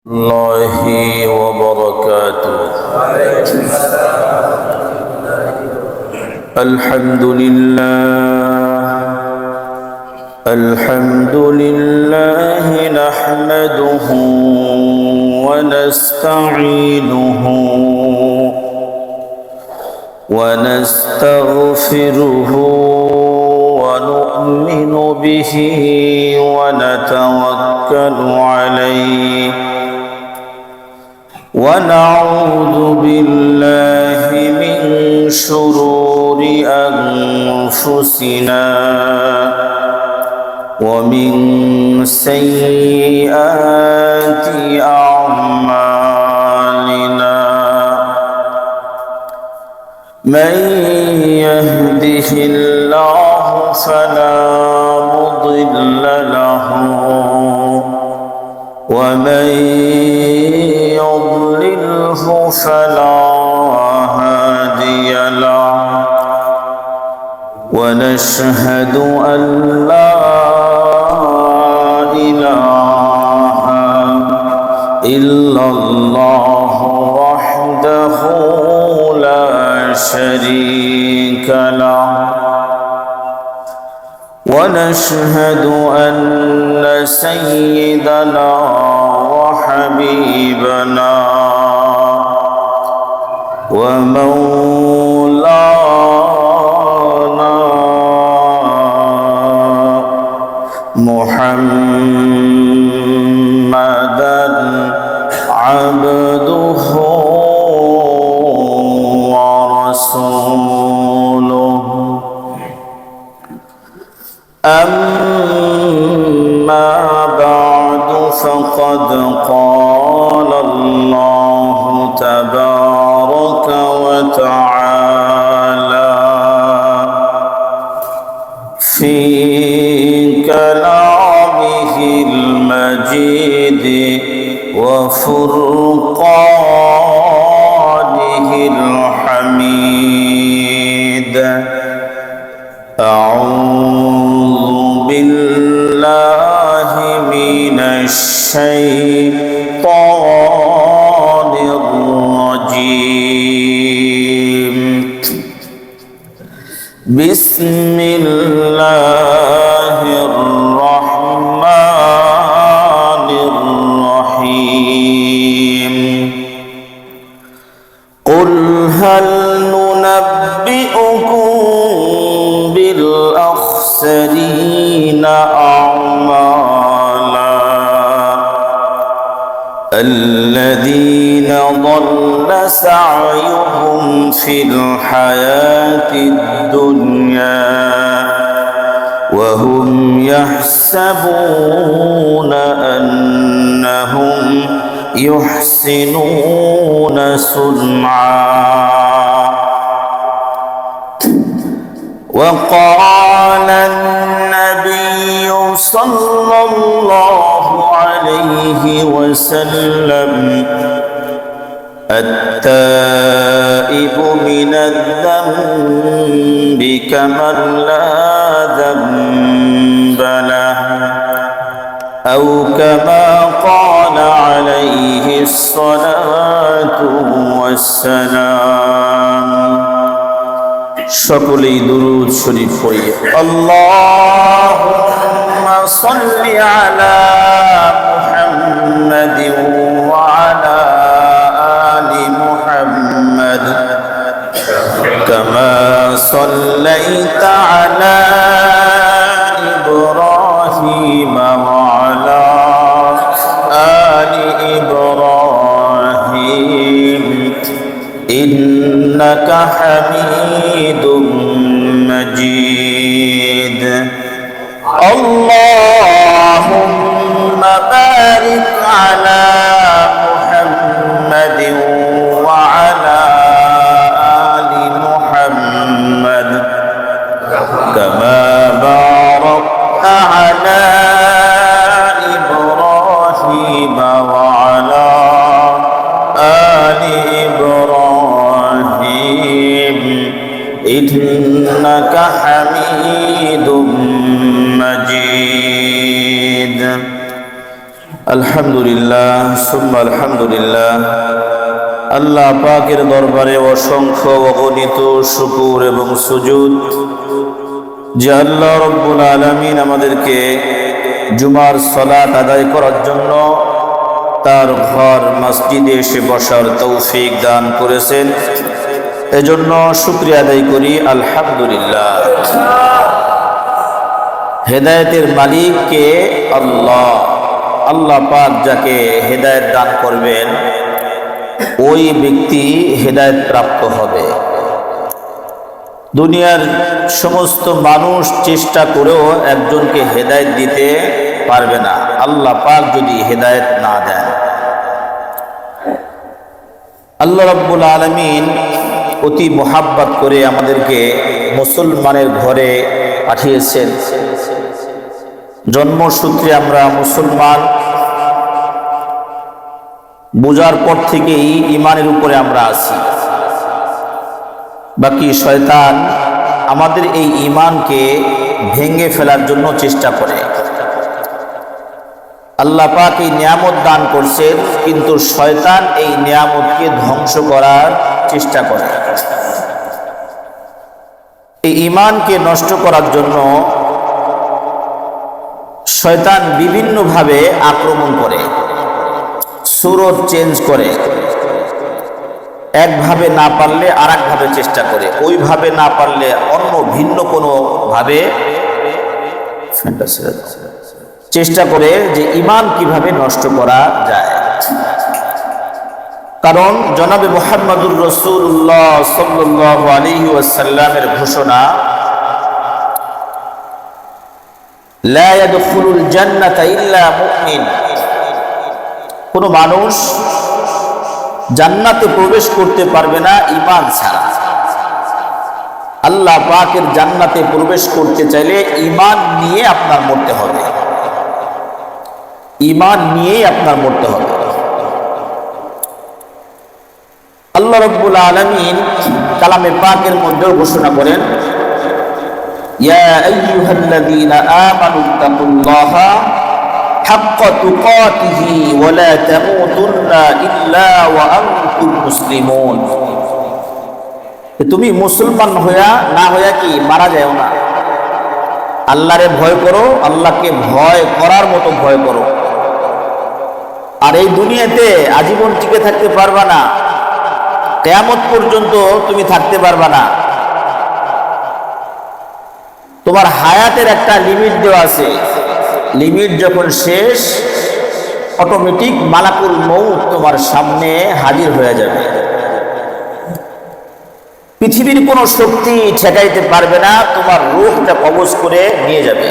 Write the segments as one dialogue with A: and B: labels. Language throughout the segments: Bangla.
A: الله وبركاته. الحمد لله نحمده ونستعينه ونستغفره ونؤمن به ونتوكل عليه ونعوذ بالله من شرور أنفسنا ومن سيئات أعمالنا. من يهده الله فلا مضل له ومن يضلله فلا هادي له. ونشهد أن لا إله إلا الله وحده لا شريك له. ونشهد أن سيدنا وحبيبنا ومولانا محمدا عبده ورسوله. أما بعد فقد قال الله تبارك وتعالى في كلامه المجيد وفرقانه الحميد. أعوذ بالله من الشيطان الرجيم. بسم الله الرحمن الرحيم. قل هل ننبئكم بالأخسرين أعمالا الذين ضل سعيهم في الحياة الدنيا وهم يحسبون أنهم يحسنون صنعا. وقال النبي صلى الله عليه وسلم التائب من الذنب كمن لا ذنب له أو كما قال عليه الصلاة والسلام. সকলেই দুরূদ শরীফ পড়ি। আল্লাহুম্মা সাল্লি আলা মুহাম্মাদিন ওয়া আলা আলি মুহাম্মাদ কামা সাল্লাইতা আলা ইব্রাহিম ওয়া আলা আলি ইব্রাহিম إنك حميد مجيد. اللهم بارك على محمد وعلى آل محمد كما باركت على إبراهيم وعلى آل إبراهيم আলহামদুলিল্লাহ সুম্মা আলহামদুলিল্লাহ। আল্লাহ পাকের দরবারে অসংখ্য অগণিত শুকর এবং সুজুদ যে আল্লাহ রব্বুল আলামিন আমাদেরকে জুমার সালাত আদায় করার জন্য তার ঘর মসজিদে এসে বসার তৌফিক দান করেছেন। এজন্য শুকরিয়া আদায় করি আলহামদুলিল্লাহ। হেদায়েতের মালিক কে? আল্লাহ। আল্লাহ পাক যাকে হেদায়েত দান করবেন ওই ব্যক্তি হেদায়েত প্রাপ্ত হবে। দুনিয়ার সমস্ত মানুষ চেষ্টা করেও একজনকে হেদায়েত দিতে পারবে না আল্লাহ পাক যদি হেদায়েত না দেন। আল্লাহ রাব্বুল আলামিন অতি মোহাব্বত করে আমাদেরকে মুসলমানের ঘরে পাঠিয়েছেন। জন্মসূত্রে আমরা মুসলমান, বোঝার পর থেকেই ঈমানের উপরে আমরা আছি। বাকি শয়তান আমাদের এই ঈমানকে ভেঙে ফেলার জন্য চেষ্টা করে। আল্লাহ পাক এই নিয়ামত দান করছেন, কিন্তু শয়তান এই নিয়ামতকে ধ্বংস করার চেষ্টা করে। এই ঈমানকে নষ্ট করার জন্য শয়তান বিভিন্নভাবে আক্রমণ করে, সুরত চেঞ্জ করে। একভাবে না পারলে আর একভাবে চেষ্টা করে, ওইভাবে না পারলে অন্য ভিন্ন কোনো ভাবে চেষ্টা করে যে ঈমান কিভাবে নষ্ট করা যায়। কারণ জনাবে মুহাম্মদুর রাসূলুল্লাহ সাল্লাল্লাহু আলাইহি ওয়াসাল্লামের ঘোষণা, লা ইয়াদখুলুল জান্নাতা ইল্লা মুমিন, কোন মানুষ জান্নাতে প্রবেশ করতে পারবে না ঈমান ছাড়া। আল্লাহ পাকের জান্নাতে প্রবেশ করতে চাইলে ঈমান নিয়ে আপনার মরতে হবে, ঈমান নিয়েই আপনার মরতে হবে। আল্লাহ রাব্বুল আলামিন কালামে পাকের মধ্যেও ঘোষণা করেন, ইয়া আইয়ুহাল্লাযীনা আমানু তাকুল্লাহা হাক্কা তুকাতিহি ওয়া লা তামুতুন্না ইল্লা ওয়া আনতুম মুসলিমুন। তুমি মুসলমান না হইয়া কি মারা যাও না। আল্লাহরে ভয় করো, আল্লাহকে ভয় করার মতো ভয় করো। আর এই দুনিয়াতে আজীবন টিকে থাকতে পারবা না, কিয়ামত পর্যন্ত তুমি থাকতে পারবা না। তোমার হায়াতের একটা লিমিট দেওয়া আছে, লিমিট যখন শেষ অটোমেটিক মালাকুল মউত তোমার সামনে হাজির হয়ে যাবে। পৃথিবীর কোনো শক্তি ঠেকাইতে পারবে না, তোমার রূহটা কবজ করে নিয়ে যাবে।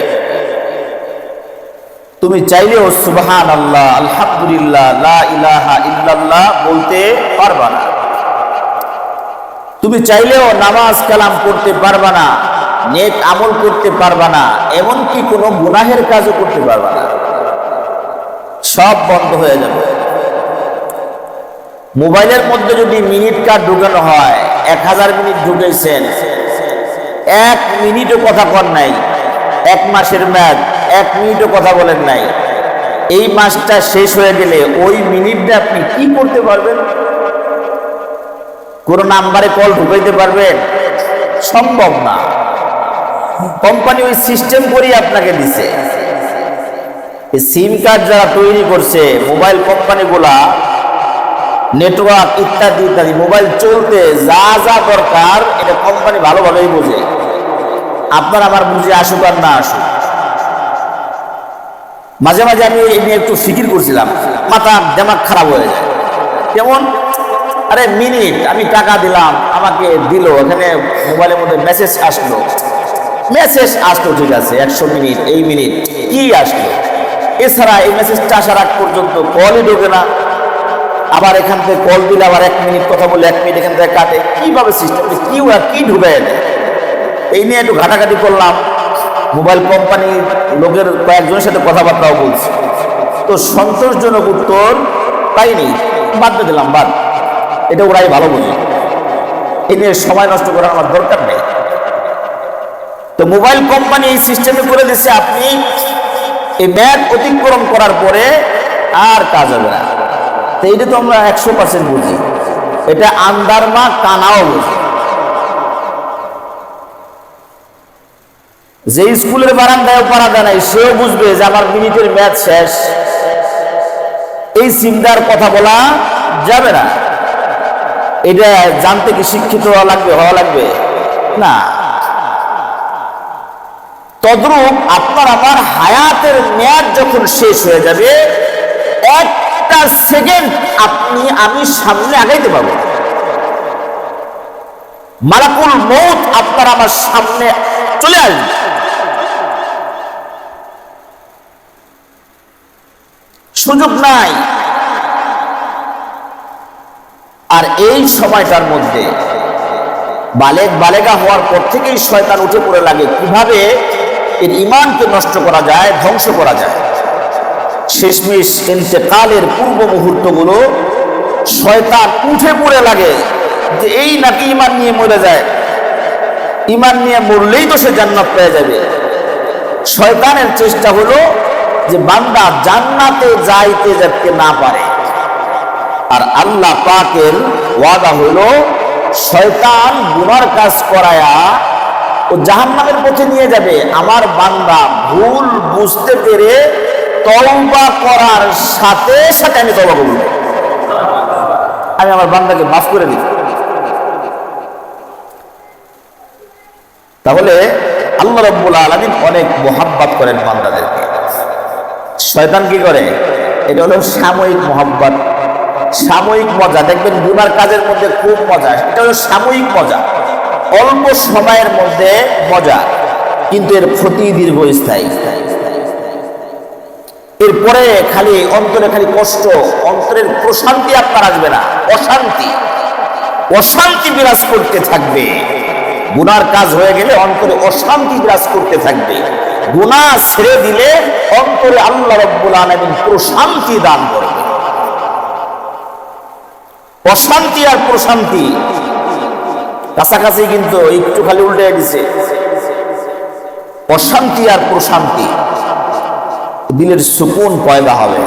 A: তুমি চাইলেও সুবহানাল্লাহ, আলহামদুলিল্লাহ, লা ইলাহা ইল্লাল্লাহ বলতে পারবা না। তুমি চাইলেও নামাজ কালাম করতে পারবা না, নেক আমল করতে পারবা না, এমনকি কোনো গুনাহের কাজও করতে পারবা না। সব বন্ধ হয়ে যাবে। মোবাইলের মধ্যে যদি মিনিট কার্ড ঢুকানো হয়, 1000 মিনিট ঢুকেছেন, 1 মিনিটও কথা কর নাই, 1 মাসের মেয়াদ, 1 মিনিটও কথা বলেন নাই। এই মাসটা শেষ হয়ে গেলে ওই মিনিটটা আপনি কি করতে পারবেন? কোন নাম্বারে কল ঢুকাইতে পারবেন? সম্ভব না। কোম্পানি ওই সিস্টেম করেই আপনাকে দিছে। এই সিম কার্ড যারা তৈরি করছে, মোবাইল কোম্পানিগুলা, নেটওয়ার্ক ইত্যাদি ইত্যাদি, মোবাইল চলতে যা যা দরকার এটা কোম্পানি ভালোভাবেই বোঝে। আপনার আমার বুঝে আসুক আর না আসুক। মাঝে মাঝে আমি এই নিয়ে একটু ফিকির করছিলাম, মাথা দিমাগ খারাপ হয়ে যায়। যেমন আরে মিনিট, আমি টাকা দিলাম, আমাকে দিল, এখানে মোবাইলের মধ্যে মেসেজ আসলো, ঠিক আছে, 100 মিনিট, এই মিনিট কি আসলো? এছাড়া এই মেসেজটা আসার আগ পর্যন্ত কলই ঢোকে না। আবার এখান থেকে কল দিলে আবার 1 মিনিট কথা বলে 1 মিনিট এখান থেকে কাটে। কিভাবে সিস্টেম, কি ঢুকায় দেয়? এই নিয়ে একটু ঘাটাঘাটি করলাম। মোবাইল কোম্পানির লোকের কয়েকজনের সাথে কথাবার্তাও বলছি, তো সন্তোষজনক উত্তর পাইনি। বাদ দিলাম, বাদ, এটা ওরাই ভালো বোঝে, এ নিয়ে সময় নষ্ট করার আমার দরকার নেই। তো মোবাইল কোম্পানি এই সিস্টেমে করে দিচ্ছে, আপনি এই ম্যাচ অতিক্রম করার পরে আর কাজ হবে না। তো এইটা তো আমরা 100% বুঝি, এটা আন্দারমা কানাও বুঝি। যে স্কুলের বারান্দায় পড়া নাই সেও বুঝবে যে আমার মিনিটের ম্যাচ শেষ, এই চিন্তার কথা বলা যাবে না। এটা জানতে কি শিক্ষিত হওয়া লাগবে না। তদ্রূপ আপনার আমার হায়াতের মেয়াদ যখন শেষ হয়ে যাবে, একটা সেকেন্ড আমি সামনে আগাইতে পারবো। মালাকুল মউত আপনার আমার সামনে চলে আসবে, সুযোগ নাই। আর এই সময়টার মধ্যে বালেগা হওয়ার পর থেকেই শয়তান উঠে পড়ে লাগে কিভাবে এর ঈমানকে নষ্ট করা যায়, ধ্বংস করা যায়। শেষমেশ ইন্তেকালের পূর্ব মুহূর্তগুলো শয়তান উঠে পড়ে লাগে যে এই নাকি ঈমান নিয়ে মরে যায়, ঈমান নিয়ে মরলেই তো সে জান্নাত পেয়ে যাবে। শয়তানের চেষ্টা হলো যে বান্দা জান্নাতে যেতে না পারে। আর আল্লাহ পাকের ওয়াদা হলো শয়তান গুনার কাজ করায়া ও জাহান্নামের পথে নিয়ে যাবে। আমার বান্দা ভুল বুঝতে পেরে তওবা করার সাথে সাথে আমি তওবা করব, আমি আমার বান্দাকে মাফ করে দিই। তাহলে আল্লাহ রাব্বুল আলামিন অনেক মোহাব্বত করেন বান্দাদেরকে। শয়তান কি করে? এটা হলো সাময়িক মোহাব্বত, সাময়িক মজা। দেখবেন গুনার কাজের মধ্যে খুব মজা, এটা হলো সাময়িক মজা, অল্প সময়ের মধ্যে মজা, কিন্তু এর ক্ষতি দীর্ঘস্থায়ী। এরপরে খালি অন্তরে খালি কষ্ট, অন্তরের প্রশান্তি আপনার আসবে না, অশান্তি বিরাজ করতে থাকবে। গুনার কাজ হয়ে গেলে অন্তরে অশান্তি বিরাজ করতে থাকবে। গুনাহ ছেড়ে দিলে অন্তরে আল্লাহ রাব্বুল আলামিন প্রশান্তি দান করবে। অশান্তি আর প্রশান্তি কাছাকাছি, কিন্তু একটু খালি উল্টে দিছে। অশান্তি আর প্রশান্তি, দিলের সুকুন পয়দা হবে।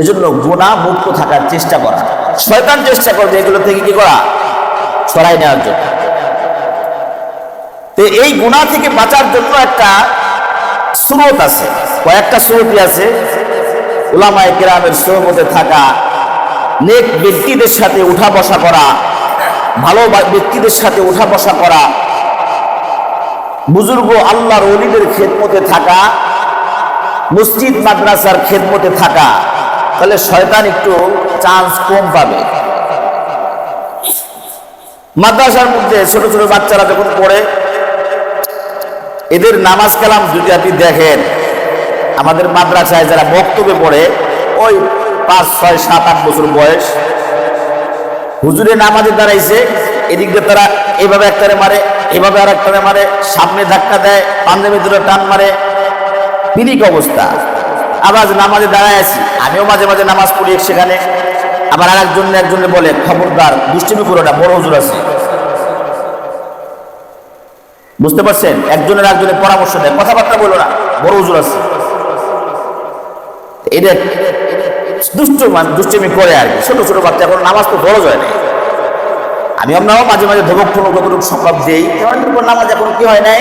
A: এজন্য গুনাহ মুক্ত থাকার চেষ্টা করা। শয়তান চেষ্টা করবে এগুলো থেকে কি করা, ছড়াই নেওয়ার জন্য। তো এই গুনাহ থেকে বাঁচার জন্য একটা সুরত আছে, কয়েকটা সুরতই আছে। উলামায়ে কেরামের সোহবতে থাকা, নেক ব্যক্তিদের সাথে উঠা বসা করা, ভালো ব্যক্তিদের সাথে উঠা বসা করা, বুজুর্গ আল্লাহর ওলিদের খেদমতে থাকা, মসজিদ মাদ্রাসার খেদমতে থাকা, তাহলে শয়তান একটু চান্স কম পাবে। মাদ্রাসার মধ্যে ছোট ছোট বাচ্চারা যখন পড়ে, এদের নামাজ কালাম যদি আপনি দেখেন, আমাদের মাদ্রাসায় যারা বক্তব্যে পড়ে ওই 5, 6, 7, 8 বছর বয়স, হুজুরে নামাজে দাঁড়াইছে, এদিক দিয়ে তারা এইভাবে একটারে মারে, এভাবে আর একটারে মারে, সামনে ধাক্কা দেয়, পাঞ্জাবি ধরে টান মারে, পিরিক অবস্থা। আবার নামাজে দাঁড়ায় আছি, আমিও মাঝে মাঝে নামাজ পড়ি সেখানে। আবার আর একজনে বলে খবরদার দুষ্টিমি করো না, বড় হুজুর আছে। বুঝতে পারছেন? একজনের পরামর্শ দেয়, কথাবার্তা বলো না, বড় হুজুর আছে। এটা দুষ্টিমি করে আর কি। ছোট ছোট বাচ্চা, এখন নামাজ তো ফরজ হয় না। আমরাও মাঝে মাঝে ধবক সংলাপ দিই, নামাজ এখন কি হয় নাই,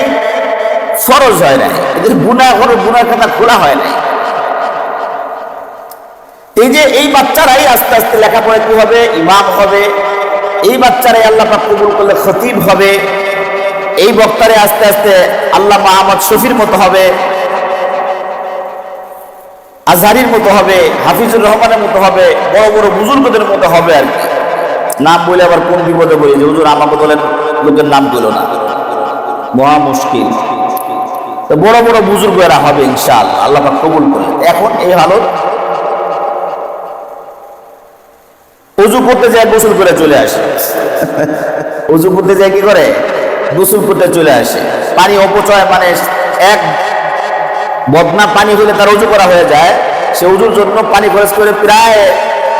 A: ফরজ হয় নাই। এদের গুনার খাতা খোলা হয় নাই। এই যে এই বাচ্চারাই আস্তে আস্তে লেখাপড়া কি হবে, ইমাম হবে। এই বাচ্চারাই আল্লাহ পাক কবুল করলে খতিব হবে। এই বক্তারে আস্তে আস্তে আল্লাহ মুহাম্মদ শফির মতো হবে, আজহারির মতো হবে, হাফিজুর রহমানের মতো হবে, বড় বড় বুজুর্গদের মতো হবে আর কি। নাম বলে আবার কোন বিপদে বলি যে হুজুর আমাকে বলেন, লোকের নাম বলো না, মহা মুশকিল। তো বড় বড় বুজুর্গ এরা হবে ইনশাআল্লাহ, আল্লাহ পাক কবুল করে। এখন এই হালত, ওযু করতে যায় গোসল করে চলে আসে। ওযু করতে যায় কি করে, গোসল করতে চলে আসে। পানি অপচয়, মানে এক বদনা পানি হলে তার ওযু করা হয়ে যায়, সে ওযুর জন্য পানি খরচ করে প্রায়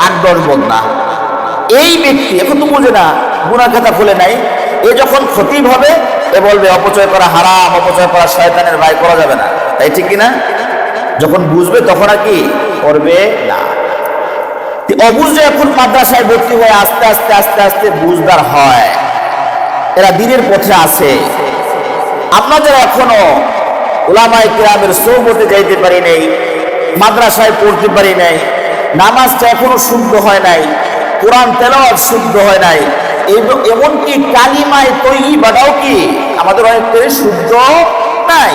A: 8-10 বদনা। এই ব্যক্তি এখন তো বুঝে না, গুনাহ খাতা খুলে নাই। এ যখন খতিব হবে, এ বলবে অপচয় করা হারাম, অপচয় করা শয়তানের ভাই, করা যাবে না। তাই ঠিক কিনা? যখন বুঝবে তখন আর কি করবে না। অবুঝে এখন মাদ্রাসায় ভর্তি হয়ে আস্তে আস্তে আস্তে আস্তে বুঝদার হয়, এরা দ্বীনের পথে আছে। আমরা যারা এখনো উলামায়ে কিরামের সোহবতে যাইতে পারি নাই, মাদ্রাসায় পড়তে পারি নাই, নামাজটা এখনো শুদ্ধ হয় নাই, কোরআন তেলাওয়াত শুদ্ধ হয় নাই, এমনকি কালিমায়ে তয়্যিবাটাও কি আমাদের অনেকের শুদ্ধ নাই,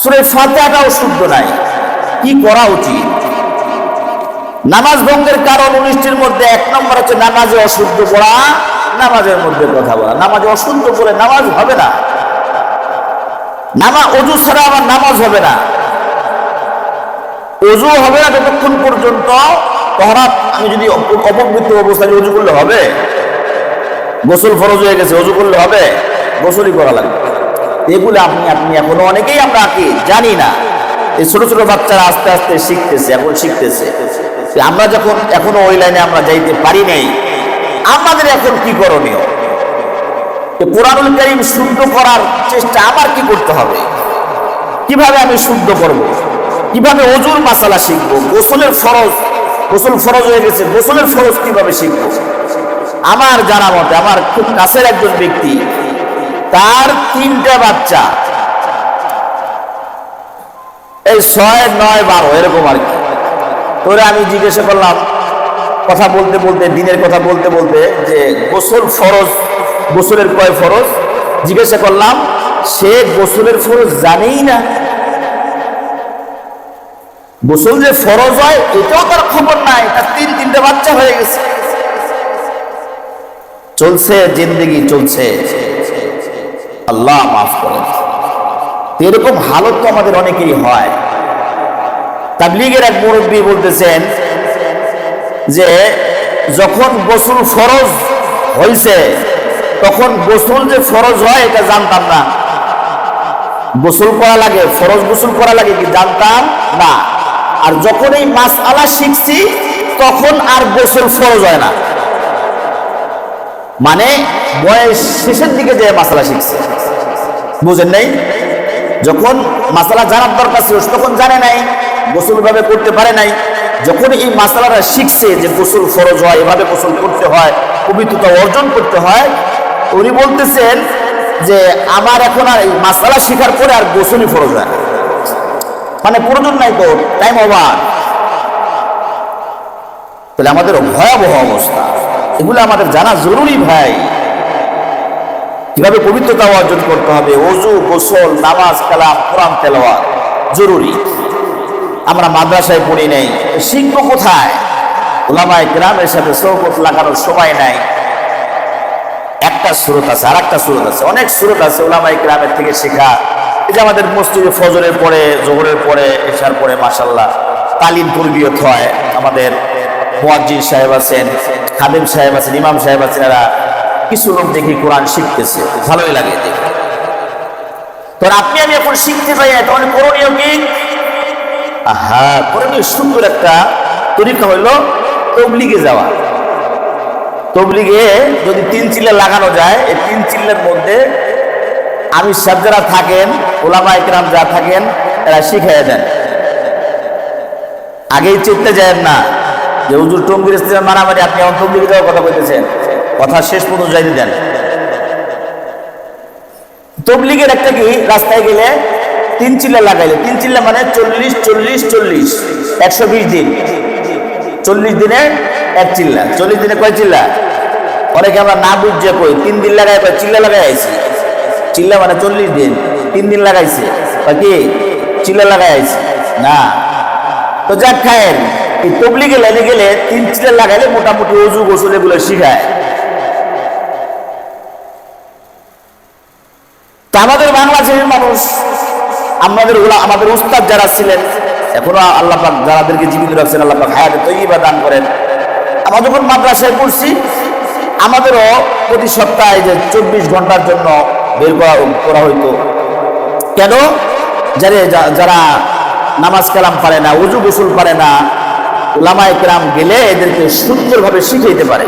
A: সূরা ফাতিহাটাও শুদ্ধ নাই। কি করা উচিত? নামাজ ভঙ্গের কারণ 19টির মধ্যে 1 নম্বর হচ্ছে নামাজে অশুদ্ধ পড়া, নামাজের মধ্যে কথা বলা। নামাজে অশুদ্ধ পড়ে নামাজ হবে না, অজু ছাড়া আমার নামাজ হবে না। অজু হবে না যতক্ষণ পর্যন্ত তহরাত, আমি যদি অপবিত্র অবস্থায় অজু করলে হবে? গোসল ফরজ হয়ে গেছে, অজু করলে হবে? গোসলই করা লাগবে। এগুলো আপনি এখনো অনেকেই আমরা কি জানি না। এই ছোট ছোট বাচ্চারা আস্তে আস্তে শিখতেছে, এখন শিখতেছে। আমরা যখন এখনো ওই লাইনে আমরা যাইতে পারি নাই, আমাদের এখন কি করণীয়? কোরআনুল কারীম শুদ্ধ করার চেষ্টা আমার কি করতে হবে? কিভাবে আমি শুদ্ধ করব? কিভাবে ওযুর মাসালা শিখব? গোসল ফরজ হয়ে গেছে, গোসলের ফরজ কিভাবে শিখব? আমার জানা মতে, আমার খুব কাছের একজন ব্যক্তি, তার 3টা বাচ্চা, এই 6, 9, 12 এরকম আর কি। তোরে আমি জিজ্ঞাসা করলাম, কথা বলতে বলতে, দিনের কথা বলতে বলতে, যে গোসল ফরজ, গোসলের কয় ফরজ জিজ্ঞাসা করলাম, সে গোসলের ফরজ জানেই না। গোসল যে ফরজ হয় এটাও তার খবর নাই। তার 3টা বাচ্চা হয়ে গেছে, চলছে জিন্দেগি চলছে। আল্লাহ মাফ করেন। এরকম হালত তো আমাদের অনেকেই হয়। তাবলীগের এক মুরব্বী বলতেছেন যে যখন গোসল ফরজ হয়েছে তখন গোসল যে ফরজ হয় এটা জানতাম না। গোসল করা লাগে, ফরজ গোসল করা লাগে কি জানতাম না। আর যখন এই মাসআলা শিখছি তখন আর গোসল ফরজ হয় না। মানে বয়স শেষের দিকে যে মাসআলা শিখছে, বুঝেন নাই? যখন মাসআলা জানার দরকার ছিল তখন জানে নাই, গোসল ভাবে করতে পারে নাই। যখন এই মাসআলাটা শিখছে যে গোসল ফরজ হয়, এভাবে গোসল করতে হয়, পবিত্রতা অর্জন করতে হয়, উনি বলতেছেন যে আমার এখন আর এই মাসআলা শেখার পরে আর গোসলই ফরজ হয়, মানে প্রয়োজন নাই, তো টাইম ওভার। তাহলে আমাদের ভয়াবহ অবস্থা, এগুলো আমাদের জানা জরুরি ভাই। কিভাবে পবিত্রতা অর্জন করতে হবে, ওযু, গোসল, নামাজ, কালাম, কোরআন তেলাওয়াত জরুরি। আমরা মাদ্রাসায় পড়ি নাই, শিখবো কোথায়? উলামায়ে কিরামের সাথে সোহবত লাগানোর সময় নাই। একটা সুরত আছে, আর একটা সুরত আছে, অনেক সুরত আছে উলামায়ে কিরামের থেকে শেখা। এই যে আমাদের মসজিদে ফজরের পরে, যোহরের পরে, এশার পরে মাশাআল্লাহ তালিম তরবিয়ত হয়। আমাদের মুয়াজ্জিন সাহেব আছেন, খাদেম সাহেব আছেন, ইমাম সাহেব আছেন, এরা কিছু লোক দেখি কোরআন শিখতেছে, ভালোই লাগে দেখে। তো আপনি আমি এখন শিখতে চাই, তখন করণীয় কি? করণীয় সুন্দর একটা তরিকা হইল তবলিগে যাওয়া। তবলিগে যদি 3 চিল্লা লাগানো যায়, এই 3 চিল্লার মধ্যে আমি সাহেব যারা থাকেন, উলামায়ে কিরাম যারা থাকেন, এরা শিখাইয়া দেন। আগেই চেতে যায় না যে হুজুর টঙ্গির ইসলাম মারামারি, আপনি এখন তবলিগে যাওয়ার কথা বলতেছেন, কথা শেষ পর্যন্ত যাইতে দেন। তবলিগের একটা কি, রাস্তায় গেলে 3 চিল্লা লাগাইলে, 3 চিল্লা মানে 40, 40, 40, 120 দিন, 40 দিনে 1 চিল্লা। 40 দিনে কয় চিল্লা? অনেকে আমরা না বুঝছে কই 3 দিন লাগাই, চিল্লা লাগাই আইছি। চিল্লা মানে 40 দিন, 3 দিন লাগাইছে, কি চিল্লা লাগাই আইছি না। তো যাক খায়েন, এই তবলিগে লাইনে গেলে 3 চিল্লা লাগাইলে মোটামুটি ওযু গোসল এগুলো শিখায়। তা আমাদের বাংলাদেশের মানুষ, আমাদের উস্তাদ যারা ছিলেন, এখনো আল্লাহ পাক যারাদেরকে জীবিত রাখছেন, আল্লাহ পাক হায়াতে তয়্যিবা দান করেন। আমরা যখন মাদ্রাসায় পড়ছি, আমাদেরও প্রতি সপ্তাহে যে 24 ঘন্টার জন্য বের করা হইতো। কেন? যারা নামাজ কালাম পারে না, ওযু গোসল পারে না, উলামায়ে কিরাম গেলে এদেরকে সুন্দরভাবে শিখাইতে পারে।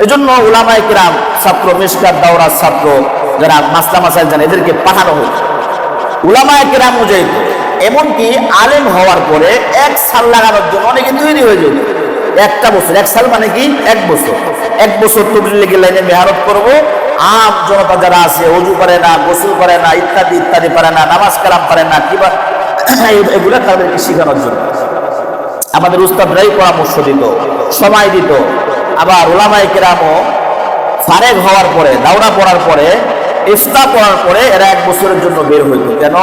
A: এজন্য উলামায়ে কিরাম ছাত্র, মিশকাত দাওরার ছাত্র যারা মাসলা মাসাইল জানে, এদেরকে পাঠানো হইতো। উলামায়ে কিরামও যাইত, এমনকি আলেম হওয়ার পরে 1 সাল লাগানোর জন্য অনেকে তৈরি হয়ে যেত। 1টা বছর, 1 সাল মানে কি 1 বছর, 1 বছর তবলিগের লাইনে মেহনত করব। আম জনতা যারা আছে ওযু করে না, গোসল করে না, ইত্যাদি ইত্যাদি পারে না, নামাজ কালাম পারে না, কিবা এগুলো তাদেরকে শেখানোর জন্য আমাদের উস্তাদরাই পরামর্শ দিত, সময় দিত। আবার উলামায়ে কেরামও ফারেগ হওয়ার পরে, দাওরা পড়ার পরে, ইফতা পড়ার পরে এরা 1 বছরের জন্য বের হইতো। কেন?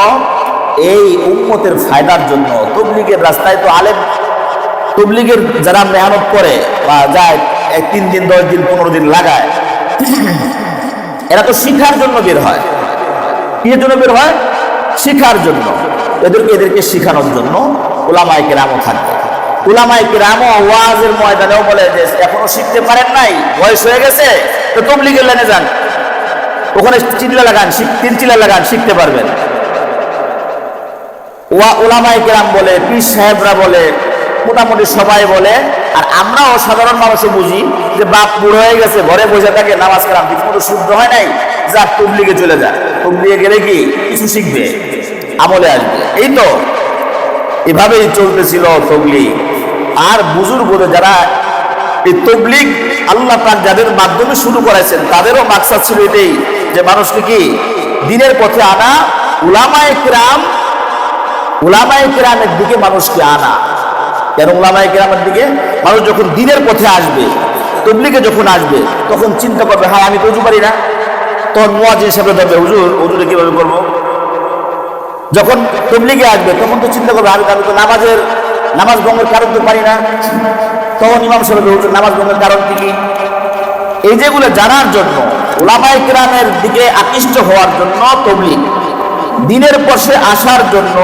A: এই উম্মতের ফায়দার জন্য। তবলিগের রাস্তায় তো আলেম, তবলিগের যারা মেহনত করে বা যায় 3 দিন 10 দিন 15 দিন লাগায়, এরা তো শিখার জন্য বের হয়। কিসের জন্য বের হয়? শিখার জন্য। এদেরকে শিখানোর জন্য উলামায়ে কেরামও থাকবে। উলামায়ে কেরামও ওয়াজের ময়দানেও বলে যে এখনো শিখতে পারেন নাই, বয়স হয়ে গেছে, তো তবলিগের লাইনে যান, ওখানে চিল্লা লাগান, 3 চিল্লা লাগান, শিখতে পারবেন। উলামায়ে কেরাম বলে, পীর সাহেবরা বলে, মোটামুটি সবাই বলে। আর আমরাও সাধারণ মানুষও বুঝি যে বাপ বুড়ো হয়ে গেছে, ঘরে বসে থাকে, নামাজ কালাম ঠিক মতো শুদ্ধ হয় নাই, যা তবলিগে চলে যায়। তবলিগে গেলে কি কিছু শিখবে, আমলে আসবে। এই তো এভাবেই চলতেছিল তবলিগ। আর বুজুর্গদের যারা এই তবলিগ আল্লাহ পাক যাদের মাধ্যমে শুরু করেছেন, তাদেরও মাকসাদ ছিল এটাই যে মানুষকে কি দ্বীনের পথে আনা, উলামায়ে কেরামের দিকে মানুষকে আনা। কেন উলামায়ে কেরামের দিকে? মানুষ যখন দ্বীনের পথে আসবে, তবলিগে যখন আসবে, তখন চিন্তা করবে, হ্যাঁ আমি তো ওযু পারি না, তখন মুয়াজ্জিন হিসেবে ধরবে, হুজুর ওযুটা কিভাবে করবো? যখন তবলিগে আসবে তখন তো চিন্তা করবে, আমি তো নামাজ ভঙ্গের কারণ তো পারি না, তখন ইমাম সাহেব হুজুর নামাজ ভঙ্গের কারণ কি? এই যেগুলো জানার জন্য, উলামায়ে কেরামের দিকে আকৃষ্ট হওয়ার জন্য তবলিগ, দ্বীনের পথে আসার জন্য,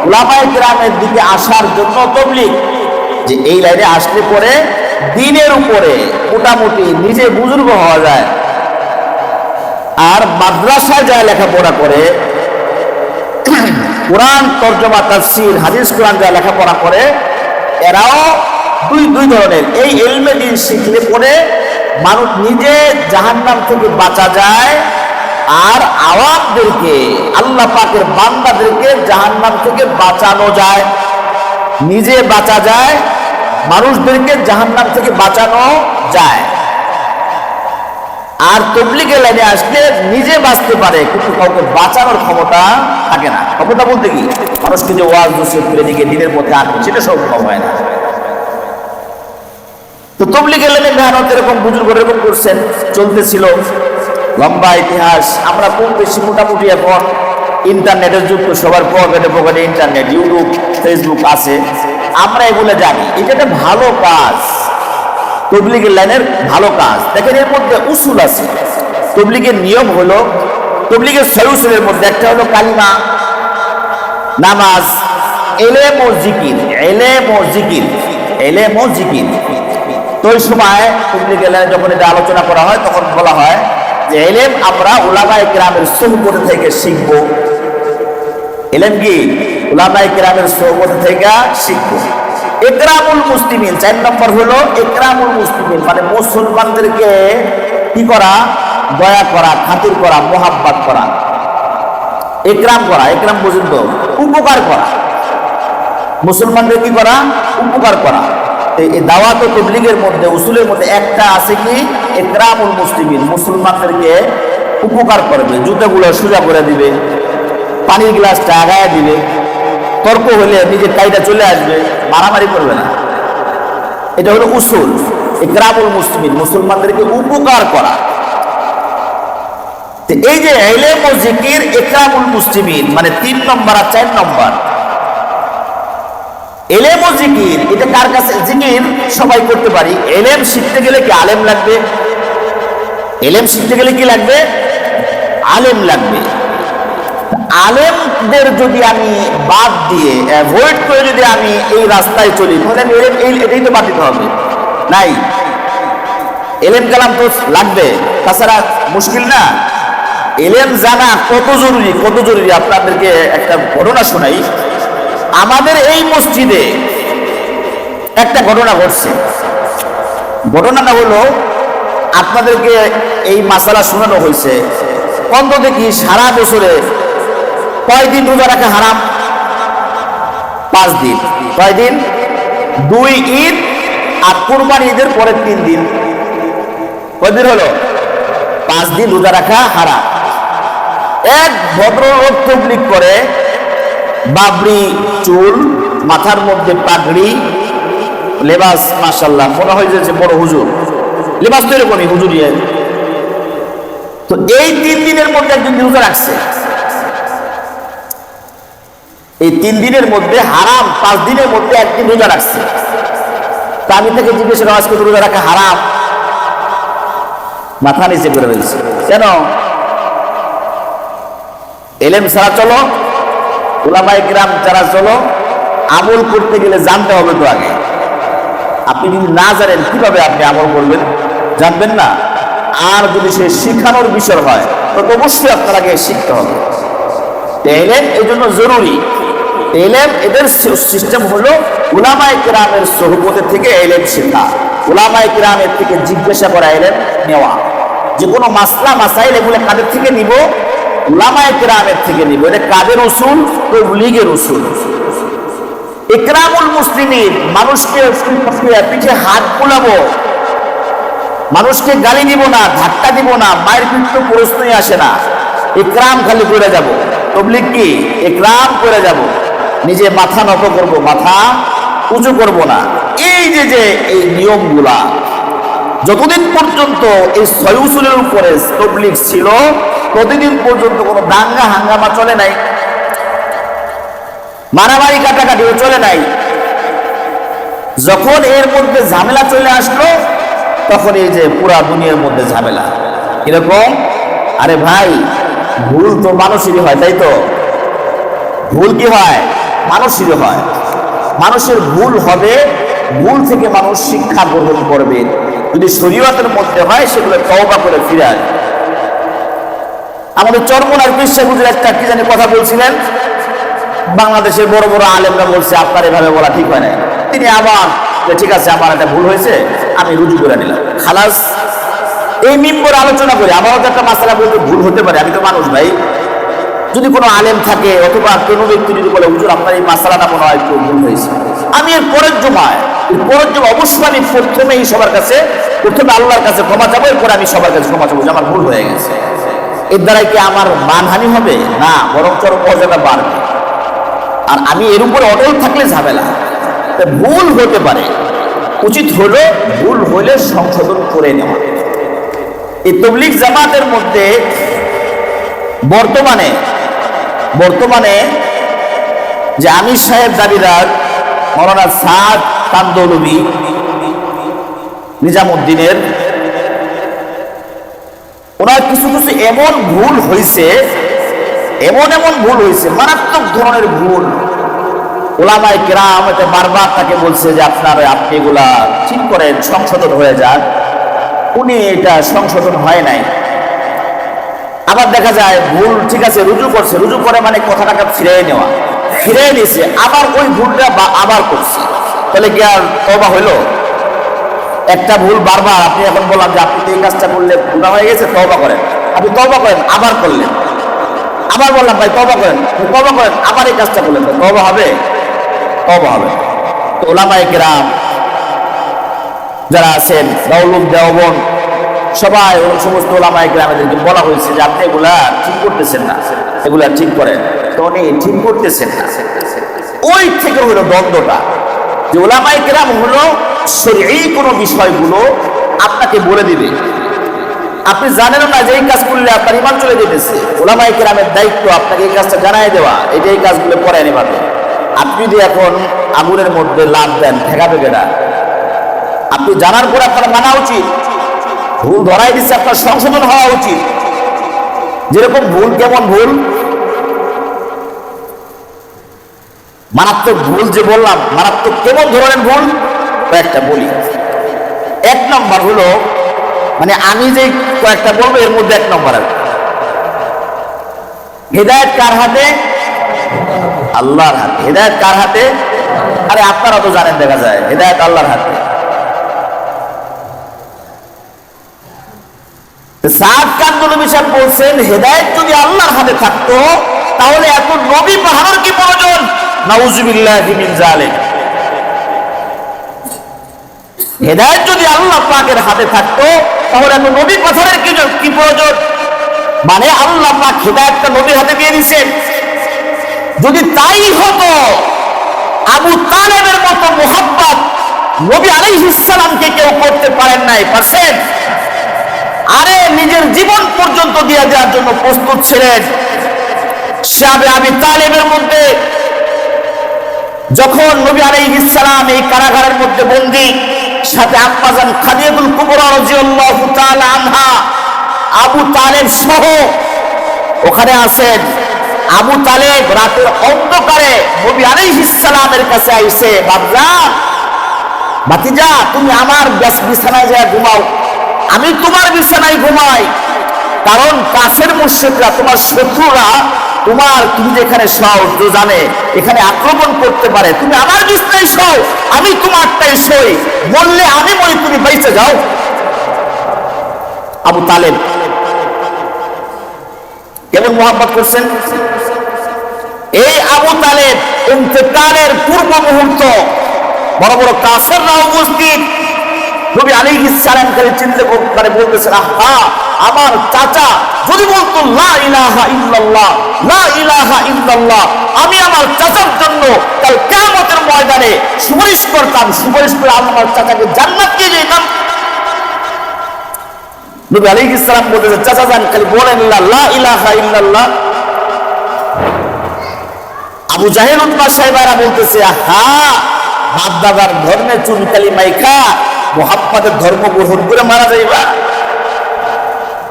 A: উলামায়ে কেরামের দিকে আসার জন্য তবলিগ। যে এই লাইনে আসলে পরে দ্বীনের উপরে মোটামুটি নিজে বুজুর্গ হওয়া যায়। আর মাদ্রাসায় যায় লেখাপড়া করে, কোরআন তরজমা তাফসীর হাদিস কোরআন যা লেখাপড়া করে, এরাও দুই ধরনের। এই ইলমে দ্বীন শিখলে পরে মানুষ নিজে জাহান্নাম থেকে বাঁচা যায়, আর আওয়ামদেরকে, আল্লাহ পাকের বান্দাদেরকে জাহান্নাম থেকে বাঁচানো যায়। নিজে বাঁচা যায়, মানুষদেরকে জাহান্নাম থেকে বাঁচানো যায়। আর তবলিগের লাইনে আসলে নিজে বাঁচতে পারে, কিন্তু কাউকে বাঁচানোর ক্ষমতা থাকে না। ক্ষমতা বলতে কি, মানুষকে যে ওয়াজ নসিহত করে দিকে দ্বীনের পথে আনবে, সেটা সম্ভব হয় না। তো তবলিগের লাইনে মেহনত এরকম বুজুর্গ এরকম করছেন, চলতেছিল লম্বা ইতিহাস। আমরা কম বেশি মোটামুটি এখন ইন্টারনেটের যুগ, সবার পকেটে ইন্টারনেট, ইউটিউব, ফেসবুক আছে, আমরা এগুলো জানি। এটা একটা ভালো কাজ, তবলিগের লাইনের ভালো কাজ। দেখেন এর মধ্যে উসুল আছে। তবলিগের নিয়ম হলো, তবলিগের 6 উসুলের মধ্যে একটা হলো কালিমা, নামাজ, ইলম ও জিকির। তো ওই সময় তবলিগের লাইনে যখন এটা আলোচনা করা হয়, তখন বলা হয় যে ইলম আমরা উলামায়ে কেরামের সুহবত থেকে শিখবো। ইলম কি? উলামায়ে কেরামের সুহবত থেকে শিখবো। ইকরামুল মুসলিমিন, 4 নম্বর হলো ইকরামুল মুসলিমিন, মানে মুসলমানদেরকে কি করা? দয়া করা, খাতির করা, মোহাব্বত করা, ইকরাম করা। ইকরাম বুঝুন তো, উপকার করা। মুসলমানদের কি করা? উপকার করা। এই দাওয়াত ও তাবলীগের মধ্যে, উসুলের মধ্যে একটা আছে কি? ইকরামুল মুসলিমিন, মুসলমানদেরকে উপকার করবে, জুতাগুলো সোজা করে দিবে, পানির গ্লাসটা আগায় দিবে, তর্ক হলে নিজের কাইটা চলে আসবে, মারামারি করবে না। এটা হলো উসুল, ইকরামুল মুসলিমিন, মুসলমানদেরকে উপকার করা। এই যে ইলম ও জিকির, ইকরামুল মুসলিমিন, মানে 3 নম্বর আর 4 নম্বর। ইলম ও জিকির, এটা কার কাছে? জিকির সবাই করতে পারি। ইলম শিখতে গেলে কি আলেম লাগবে? ইলম শিখতে গেলে কি লাগবে? আলেম লাগবে। আলেমদের যদি আমি বাদ দিয়ে, অ্যাভয়েড করে যদি আমি এই রাস্তায় চলি, তাহলে আমি এটাই তো বাদ দিতে হবে। নাই, ইলম কালাম তো লাগবে, তাছাড়া মুশকিল না। ইলম জানা কত জরুরি, আপনাদেরকে একটা ঘটনা শোনাই। আমাদের এই মসজিদে একটা ঘটনা ঘটছে। ঘটনাটা হলো, আপনাদেরকে এই মাসালা শোনানো হয়েছে, অন্তত কি সারা বছরে কয়দিন রোজা রাখা হারাম? 5 দিন। কয় দিন? 2 ঈদ আর কুরবানি ঈদের পরের 3 দিন। কয় দিন হলো? 5 দিন রোজা রাখা হারাম। এক ভদ্রলোক তাবলীগ করে, বাবরি চুল, মাথার মধ্যে পাগড়ি, লেবাস মাশাআল্লাহ, মনে হয় যে বড় হুজুর, লেবাস তো এরকমই হুজুরিয়া। তো এই 3 দিনের মধ্যে একজন রোজা রাখছে। এই 3 দিনের মধ্যে হারাম, 5 দিনের মধ্যে একদিন রোজা রাখছে। তা আমি তাকে জিজ্ঞেস করলাম, আজকে তো রোজা রাখা হারাম। মাথা নিচে করে ফেলছে। কেন? এলেম ছাড়া চলো, উলামায়ে কিরাম ছাড়া চলো, আমল করতে গেলে জানতে হবে তো আগে। আপনি যদি না জানেন কিভাবে আপনি আমল করবেন? জানবেন না। আর যদি সে শিখানোর বিষয় হয় তো অবশ্যই আপনার আগে শিখতে হবে। এলেম এই জন্য জরুরি। এলেম এদের সিস্টেম হলো উলামায়ে কিরামের সোহবতে থেকে এলেম শেখা, উলামায়ে কিরামের থেকে জিজ্ঞাসা করা, এলেম নেওয়া। যে কোনো মাসলা মাসাইল এগুলো কাদের থেকে নিব? উলামায়ে কিরামের থেকে নিব। এটা কাদের উসুল? তাবলীগের উসুল। ইকরামুল মুসলিমিন, মানুষকে পিঠে হাত বুলাবো, মানুষকে গালি দিব না, ধাক্কা দিব না, মায়ের পিঠ প্রশ্নই আসে না। ইকরাম খালি করে যাব। তাবলীগ কি? ইকরাম করে যাব। নিজে মাথা নত করব, মাথা উঁচু করব না। এই যে এই নিয়মগুলা যতদিন পর্যন্ত এই 6 উসুলের উপরে তাবলীগ ছিল, ততদিন পর্যন্ত কোনো দাঙ্গা হাঙ্গামা চলে নাই, মারামারি কাটাকাটিও চলে নাই। যখন এর মধ্যে ঝামেলা চলে আসলো, তখন এই যে পুরা দুনিয়ার মধ্যে ঝামেলা। এরকম, আরে ভাই, ভুল তো মানুষেরই হয়, তাই তো? ভুল কি হয়? মানুষেরই হয়। মানুষের ভুল হবে, ভুল থেকে মানুষ শিক্ষা গ্রহণ করবে। যদি শরীয়তের মধ্যে হয় সেগুলো তওবা করে ফিরে আসবে। আমাদের চরমোনার বিশ্বাস হুজুর একটা কি জানি কথা বলছিলেন, বাংলাদেশের বড় বড় আলেমরা বলছে আপনার এভাবে বলা ঠিক হয় না। তিনি আবার ঠিক আছে, আমার একটা ভুল হয়েছে, আমি রুজু করে নিলাম, খালাস। এই মিম্বরে আলোচনা করি, আমারও তো একটা মাসআলা বলতে ভুল হতে পারে, আমি তো মানুষ ভাই। যদি কোনো আলেম থাকে অথবা কোনো ব্যক্তি যদি বলে হুজুর আপনার এই মাসআলাটা মনে হয় একটু ভুল হয়েছে, আমি এর পরের জমায় অবশ্যই আমি প্রথমেই সবার কাছে, প্রথমে আল্লাহর কাছে ক্ষমা চাবো, এরপরে আমি সবার কাছে ক্ষমা চাবো যে আমার ভুল হয়ে গেছে। এর দ্বারাই কি আমার মানহানি হবে? না, বরং চরম মর্যাদা বাড়বে। আর আমি এর উপরে অটল থাকলে ঝামেলা। ভুল হতে পারে, উচিত হলো ভুল হলে সংশোধন করে নেওয়া। এই তাবলীগ জামাতের মধ্যে বর্তমানে যে আমির সাহেব দাবিদার মাওলানা সাদ কান্দৌলভী নিজামুদ্দিনের, ওনার কিছু এমন ভুল হয়েছে, এমন ভুল হয়েছে, মারাত্মক ধরনের ভুল। উলামায়ে কিরাম এটা বারবার তাকে বলছে যে আপনি এগুলা ঠিক করেন, সংশোধন হয়ে যান। উনি এটা সংশোধন হয় নাই। আবার দেখা যায় ভুল ঠিক আছে, রুজু করছে, রুজু করে মানে কথাটাকে ফিরিয়ে নেওয়া, ফিরিয়ে নিয়েছে, আবার ওই ভুলটা আবার করছে। তাহলে কি আর তওবা হইলো? একটা ভুল বারবার, আপনি এখন বললাম যে আপনি এই কাজটা করলে গুনাহ হয়ে গেছে, তওবা করেন, আপনি তওবা করেন, আবার করলেন। আবার বললাম ভাই তওবা করেন, আবার এই কাজটা করলেন, তওবা হবে? তওবা হবে। তো উলামায়ে কিরাম যারা আছেন, দাউলুম দেওবন্দ, সবাই সমস্ত উলামায়ে কিরামদেরকে বলা হয়েছে যে আপনি এগুলা ঠিক করতেছেন না, এগুলা ঠিক করেন। তো উনি ঠিক করতেছেন না। ওই থেকে হলো দ্বন্দ্বটা, যে উলামায়ে কিরাম হলো শরঈ কোনো বিষয়গুলো আপনাকে বলে দিবে, আপনি জানেন না যে এই কাজ করলে আপনার ঈমান চলে যেতেছে। উলামায়ে কিরামের দায়িত্ব আপনাকে এই কাজটা জানাই দেওয়া, এই কাজগুলো করেন এভাবে। আপনি যদি এখন আগুনের মধ্যে লাভ দেন, ঠেকাবে কেনা? আপনি জানার পর আপনার মানা উচিত। ভুল ধরাই দিচ্ছে, আপনার সংশোধন হওয়া উচিত। যেরকম ভুল, কেমন ভুল? মারাত্মক ভুল যে বললাম, মারাত্মক কেমন ধরনের ভুল কয়েকটা বলি। 1 নম্বর হলো, মানে আমি যে কয়েকটা বলবো এর মধ্যে 1 নম্বর আছে, হেদায়েত কার হাতে? আল্লাহর হাতে। হেদায়েত কার হাতে? আরে আপনারা তো জানেন, দেখা যায় হেদায়েত আল্লাহর হাতে। সাদ কান্দৌলভী সাহেব বলছেন হেদায়েত যদি আল্লাহর হাতে থাকতো তাহলে এত নবী পাঠানোর কি প্রয়োজন? নাউযুবিল্লাহি মিন যালিক। হেদায়েত যদি আল্লাহ পাকের হাতে থাকতো তাহলে এত নবী পাথরের কি প্রয়োজন? মানে আল্লাহ পাক হেদায়েতটা নবীর হাতে দিয়ে দিয়েছেন। যদি তাই হতো, আবু তালেবের মতো মুহাব্বত নবী আলাইহিস সালামকে কেউ করতে পারেন নাই, পারছেন? আরে নিজের জীবন পর্যন্ত দিয়ে দেওয়ার জন্য প্রস্তুত ছিলেন। সাহাবে আবু তালেবের মধ্যে যখন নবী আলাইহিস সালাম এই কারাগারের মধ্যে বন্দী, সাথে আম্মাজান খাদিজাতুল কুবরা রাদিয়াল্লাহু তাআলা আনহা আবু তালেব সহ ওখানে আছেন। আবু তালেব রাতের অন্ধকারে নবী আলাইহিস সালামের কাছে আইছে, বাপজান, ভাতিজা, তুমি আমার বিছানায় যায় ঘুমাও, আমি তোমার বিছানায় ঘুমাই। কারণ কাফের মুশরিকরা, তোমার শত্রুরা তুমি যেখানে শোও তো জানে এখানে আক্রমণ করতে পারে, তুমি আমার বিছানায় শোও, আমি তোমারটাই শোই, বললে আমি মরি, তুমি বেঁচে যাও। আবু তালেব কেমন মোহাব্বত করছেন? এই আবু তালেব ইন্তেকালের পূর্ব মুহূর্ত বড় বড় কাফেররা উপস্থিত, নবী আলাইহিস সালাম করে চিন্তা করে বলতেছেন, আহা, আমার চাচা যদি বলতো লা ইলাহা ইল্লাল্লাহ, লা ইলাহা ইল্লাল্লাহ, আমি আমার চাচার জন্য কাল কিয়ামতের ময়দানে সুপারিশ করতাম, সুপারিশ করে আমার চাচাকে জান্নাত দিয়ে যেতাম। নবী আলাইহিস সালাম বলতেছেন, চাচা যান, খালি বলেন লা ইলাহা ইল্লাল্লাহ। আবু জাহেল উতবা সাহেবেরা বলতেছে, আহা, বাপ দাদার ধর্মে চুনকালি মাইখা মুহাম্মাদের ধর্ম গ্রহণ করে মারা যাইবা।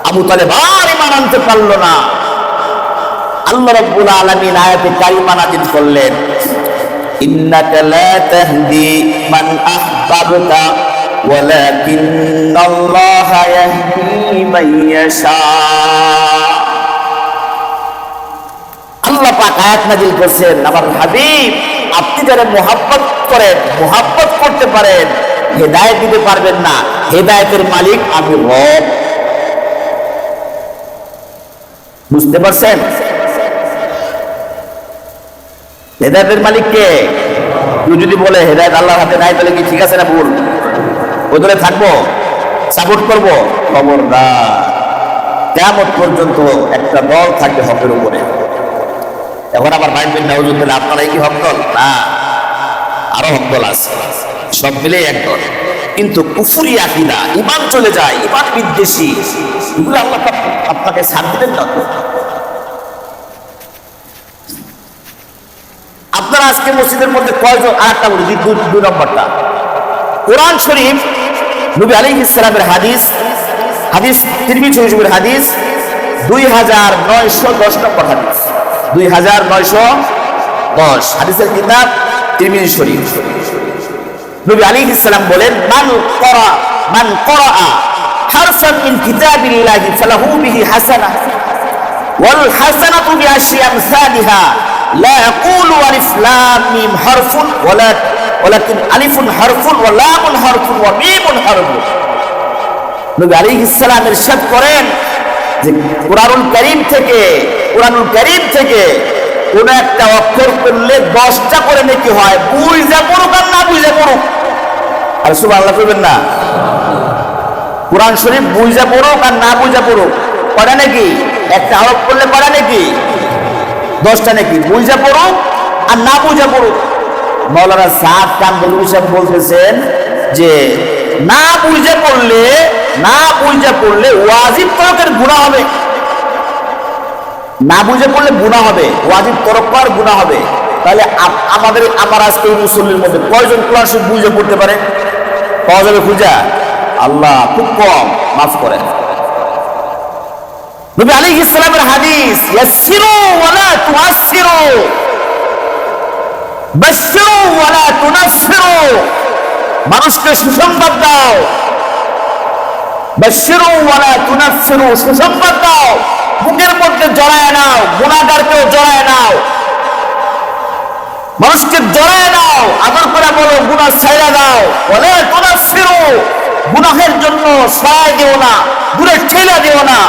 A: আবু তালেব আর ঈমান আনতে পারল না। আল্লাহ রাব্বুল আলামিন আয়াতে কারিমা নাযিল করলেন, ইন্নাকা লা তাহদি মান আহবাবতা ওয়ালাকিন্নাল্লাহা ইয়াহদি মান ইয়াশা। আল্লাহ পাক আয়াত নাযিল করেছেন, আমার হাবিব, আপনি যারা মুহাব্বত করেন, মুহাব্বত করতে পারেন, হেদায়েত দিতে পারবেন না, হেদায়েতের মালিক আমি রব। বুঝতে পারছেন? হেদায়েতের মালিক কে? তুই যদি বলে হেদায়েত আল্লাহর হাতে নাই, তাহলে কি ঠিক আছে না ভুল? ওই দলে থাকবো, সাপোর্ট করবো? খবরদার, কিয়ামত পর্যন্ত একটা দল থাকবে হকের উপরে। এখন আবার ভাইবেন নাউজুবিল্লাহ, আপনারাই কি হক দল? না, আরো হক দল আছে, সব মিলে এক দল। কিন্তু কুফরি আকীদা, ঈমান চলে যায়, ঈমান বিদ্বেষী, এগুলো আল্লাহ আপনাকে ছাড় দিবেন না। আপনারা আজকে মসজিদের মধ্যে কয়জন, আরেকটা বলি, দুই নম্বরটা, কোরআন শরীফ নবী আলাইহিস সালামের হাদিস, তিরমিজি শরীফের হাদিস 2910 নম্বর হাদিস, 2910 হাদিসের কিতাব তিরমিজি শরীফ। নবী আলাইহিস সালাম বলেন, মান ক্বারা হারফান মিন কিতাবিল্লাহি ফালাহু বিহি হাসানাহ ওয়াল হাসানাতু বিআশরি আমসালিহা লা ইয়াকুলু আলিফ লাম মিম হারফুন ওয়ালাকিন আলিফুন হারফুন ওয়া লামুন হারফুন ওয়া মিমুন হারফুন। নবী আলাইহিস সালাম ইরশাদ করেন যে কুরআনুল কারীম থেকে কোন একটা অক্ষর করলে 10টা করে নেকি হয়, বুঝা পড়ুক আর না বুঝা পড়ুক। আর সুবহানাল্লাহ কইবেন না? কোরআন শরীফ বুঝা পড়ুক আর না বুঝা পড়ুক, পড়ে নাকি? একটা হরফ করলে পড়ে নাকি? 10টা নাকি? বুঝা পড়ুক আর না বুঝা পড়ুক। মাওলানা সাদ কামরুল সাহেব বলতেছেন যে না বুঝা পড়লে ওয়াজিব তরকের গুনাহ হবে, না বুঝে পড়লে গুনাহ হবে, ওয়াজিব তরক করার গুনাহ হবে। তাহলে আমার আজকে এই মুসল্লির মধ্যে কয়জন কোরআন শরীফ বুঝে পড়তে পারে? পাওয়া যাবে খুঁজা? আল্লাহ খুব কম, মাফ করেন। নবী আলাইহিস সালামের হাদিস, ইয়াসসিরু ওয়া লা তুআসসিরু, বাশশিরু ওয়া লা তুনাফফিরু, মানুষকে সুসংবাদ দাও, বাশশিরু ওয়া লা তুনাফফিরু, সুসংবাদ দাও, বুকের মধ্যে জড়ায় নাও, গুনাহগারকেও জড়ায় নাও, মানুষকে জড়ায় নাও, আদর করে বলো গুনাহ ছাইড়া দাও, ওয়ালা তুনাফফিরু, গুনাহের জন্য সহায় দিও না, দূরে ঠেলা দিও না,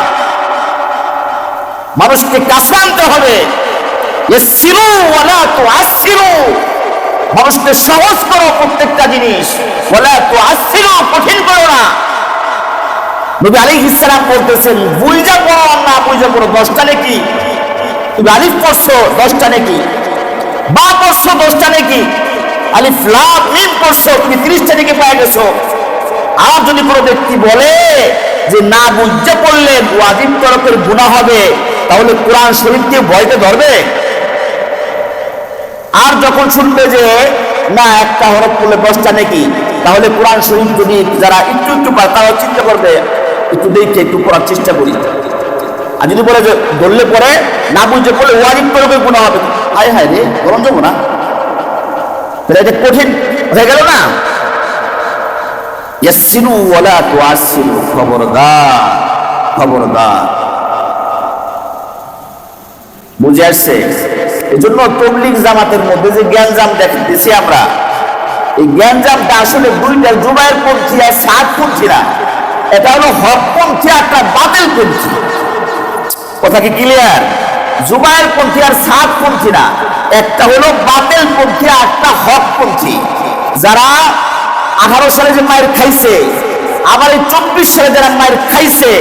A: মানুষকে কাছে আনতে হবে। ইয়াসসিরু ওয়ালা তুআসসিরু, মানুষকে সহজ করো প্রত্যেকটা জিনিস, ওয়ালা তুআসসিরু, কঠিন করো না। নবী আলাইহিস সালাম বলতেছেন বুঝা পড়ো আর না বুঝা পড়ো 10টা নেকি। তুমি আলিফ পড়ছো 10টা নেকি, বা পড়ছো 10টা নেকি, আলিফ লাম মিম পড়ছো তুমি 30টা নেকি পেয়ে গেছো। আর যদি কোনো ব্যক্তি বলে যে না বুঝে পড়লে ওয়াজিব তরফের গুনাহ হবে, তাহলে কোরআন শরীফ দিয়ে ভয়তে ধরবে। আর যখন শুনবে যে না একটা হরফ পড়লে 10টা নেকি, তাহলে কোরআন শরীফ যদি যারা একটু একটু পায় তারা চিন্তা করবে একটু দেখে একটু পড়ার চেষ্টা করি। আর যদি বলে যে ধরলে পরে না বুঝে পড়লে ওয়াজিব তরফের গুনাহ হবে, হায় হায় রে গরম যাবো না, এটা কঠিন হয়ে গেল না। ইয়াসসিরু ওয়ালা তুআসসিরু, খবরদার খবরদার। বুঝে আসছে? এজন্য তাবলীগ জামাতের মধ্যে যে জ্ঞানজাম দেখতেছি আমরা, এই জ্ঞানজামটা আসলে দুইটা জুবায়ের পন্থী আর সাত পন্থী না, এটা হলো হক পন্থী একটা বাতিল পন্থী। কথা কি ক্লিয়ার? জুবায়ের পন্থী আর সাত পন্থী না, একটা হলো বাতিল পন্থী আর একটা হক পন্থী। যারা 18 সালে যে মায়ের খাইছে, আবার এই 24 সালে যারা মায়ের খাইছে,